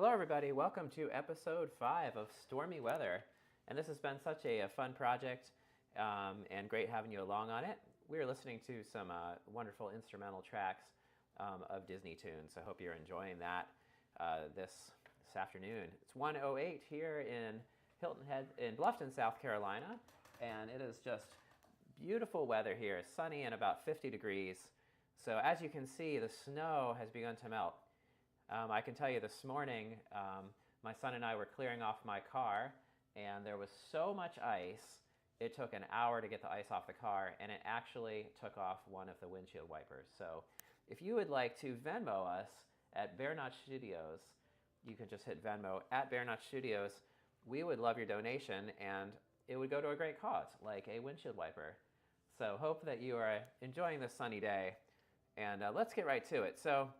Hello, everybody. Welcome to episode 5 of Stormy Weather. And this has been such a fun project and great having you along on it. We are listening to some wonderful instrumental tracks of Disney tunes. I hope you're enjoying that this afternoon. It's 1:08 here in Hilton Head in Bluffton, South Carolina, and it is just beautiful weather here. It's sunny and about 50 degrees. So as you can see, the snow has begun to melt. I can tell you this morning, my son and I were clearing off my car, and there was so much ice, it took an hour to get the ice off the car, and it actually took off one of the windshield wipers. So if you would like to Venmo us at Bear Notch Studios, you can just hit Venmo at Bear Notch Studios. We would love your donation, and it would go to a great cause, like a windshield wiper. So hope that you are enjoying this sunny day, and let's get right to it. So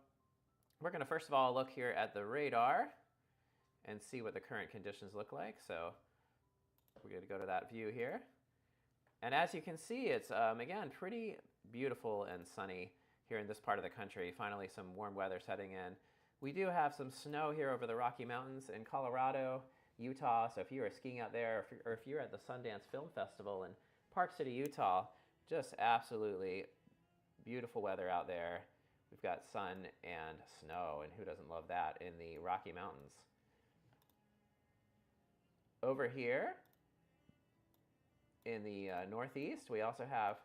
we're going to first of all look here at the radar and see what the current conditions look like. So we're going to go to that view here. And as you can see, it's, again, pretty beautiful and sunny here in this part of the country. Finally, some warm weather setting in. We do have some snow here over the Rocky Mountains in Colorado, Utah. So if you are skiing out there, or if you're at the Sundance Film Festival in Park City, Utah, just absolutely beautiful weather out there. We've got sun and snow, and who doesn't love that in the Rocky Mountains? Over here in the Northeast, we also have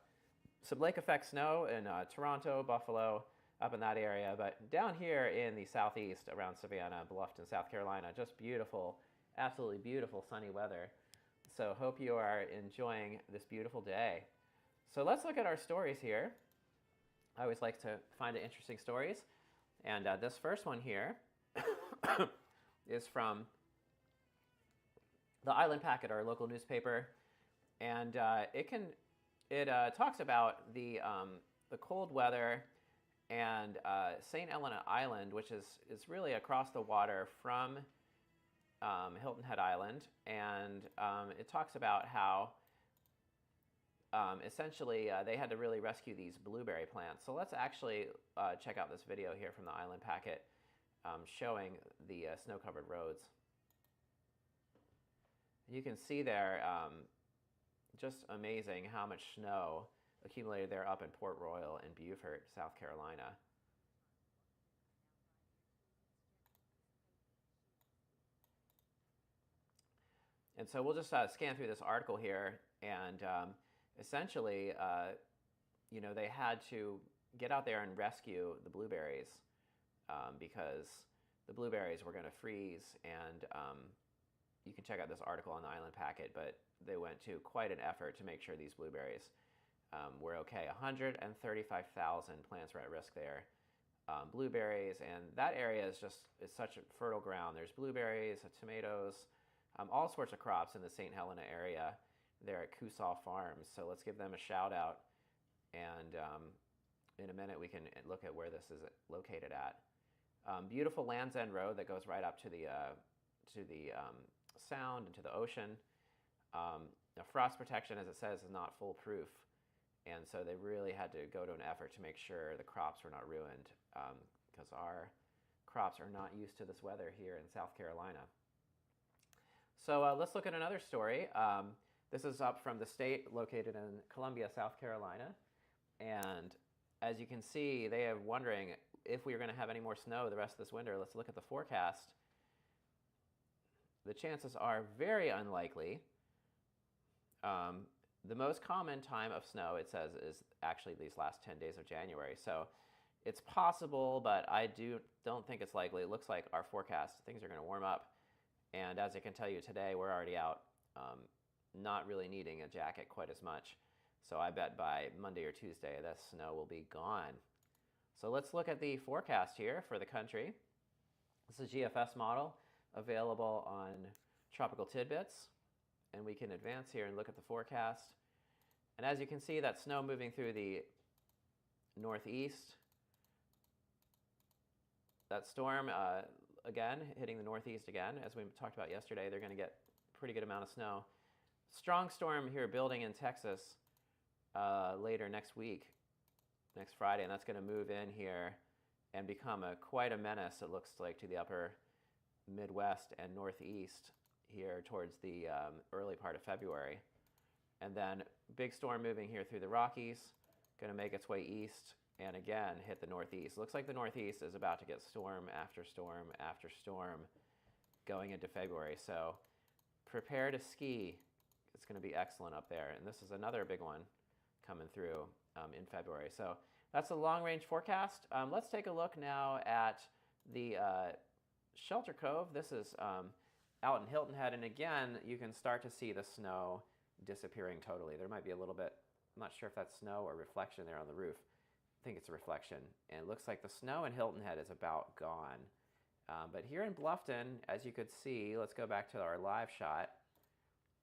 some lake effect snow in Toronto, Buffalo, up in that area. But down here in the Southeast, around Savannah, Bluffton, South Carolina, just beautiful, absolutely beautiful sunny weather. So hope you are enjoying this beautiful day. So let's look at our stories here. I always like to find interesting stories. And this first one here is from the Island Packet, our local newspaper. And it talks about the cold weather and St. Helena Island, which is really across the water from Hilton Head Island. And it talks about how essentially, they had to really rescue these blueberry plants. So let's actually check out this video here from the Island Packet showing the snow-covered roads. You can see there, just amazing how much snow accumulated there up in Port Royal and Beaufort, South Carolina. And so we'll just scan through this article here, and essentially, they had to get out there and rescue the blueberries because the blueberries were going to freeze. And you can check out this article on the Island Packet, but they went to quite an effort to make sure these blueberries were okay. 135,000 plants were at risk there. Blueberries, and that area is such a fertile ground. There's blueberries, tomatoes, all sorts of crops in the St. Helena area there at Coosaw Farms. So let's give them a shout out, and in a minute we can look at where this is located at. Beautiful Land's End Road that goes right up to the Sound and to the ocean. Now, frost protection, as it says, is not foolproof, and so they really had to go to an effort to make sure the crops were not ruined, because our crops are not used to this weather here in South Carolina. So let's look at another story. This is up from the state located in Columbia, South Carolina. And as you can see, they are wondering if we are going to have any more snow the rest of this winter. Let's look at the forecast. The chances are very unlikely. The most common time of snow, it says, is actually these last 10 days of January. So it's possible, but I don't think it's likely. It looks like our forecast, things are going to warm up. And as I can tell you today, we're already out. Not really needing a jacket quite as much. So I bet by Monday or Tuesday, that snow will be gone. So let's look at the forecast here for the country. This is a GFS model available on Tropical Tidbits. And we can advance here and look at the forecast. And as you can see, that snow moving through the northeast. That storm, again, hitting the northeast again. As we talked about yesterday, they're going to get a pretty good amount of snow. Strong storm here building in Texas later next week, next Friday, and that's going to move in here and become quite a menace, it looks like, to the upper Midwest and Northeast here towards the early part of February. And then big storm moving here through the Rockies, going to make its way east and again hit the Northeast. Looks like the Northeast is about to get storm after storm after storm going into February. So prepare to ski. It's going to be excellent up there. And this is another big one coming through in February. So that's the long-range forecast. Let's take a look now at the Shelter Cove. This is out in Hilton Head. And again, you can start to see the snow disappearing totally. There might be a little bit, I'm not sure if that's snow or reflection there on the roof. I think it's a reflection. And it looks like the snow in Hilton Head is about gone. But here in Bluffton, as you could see, let's go back to our live shot.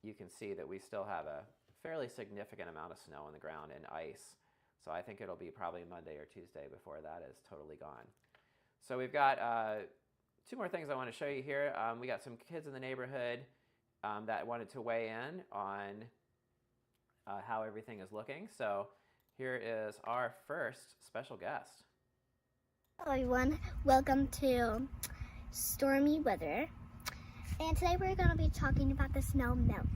You can see that we still have a fairly significant amount of snow on the ground and ice. So I think it'll be probably Monday or Tuesday before that is totally gone. So we've got two more things I want to show you here. We got some kids in the neighborhood that wanted to weigh in on how everything is looking. So here is our first special guest. Hello everyone, welcome to Stormy Weather. And today we're going to be talking about the snow melting.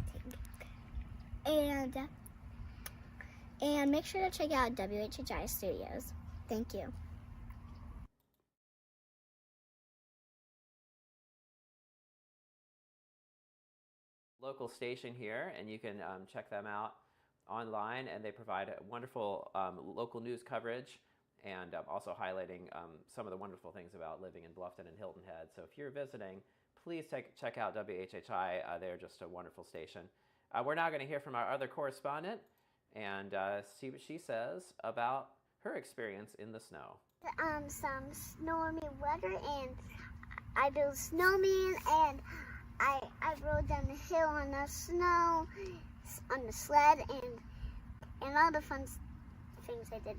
And make sure to check out WHHI Studios. Thank you. Local station here, and you can check them out online, and they provide wonderful local news coverage and also highlighting some of the wonderful things about living in Bluffton and Hilton Head. So if you're visiting, please check out WHHI. They're just a wonderful station. We're now going to hear from our other correspondent and see what she says about her experience in the snow. Some stormy weather, and I built a snowman, and I rode down the hill on the snow, on the sled, and all the fun things I did.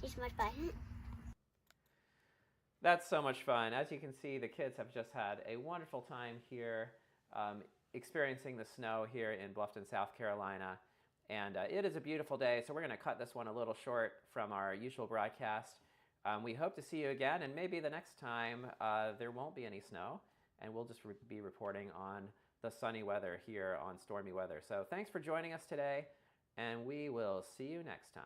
Thank you so much, bye. That's so much fun. As you can see, the kids have just had a wonderful time here experiencing the snow here in Bluffton, South Carolina. And it is a beautiful day, so we're going to cut this one a little short from our usual broadcast. We hope to see you again, and maybe the next time there won't be any snow, and we'll just be reporting on the sunny weather here on Stormy Weather. So thanks for joining us today, and we will see you next time.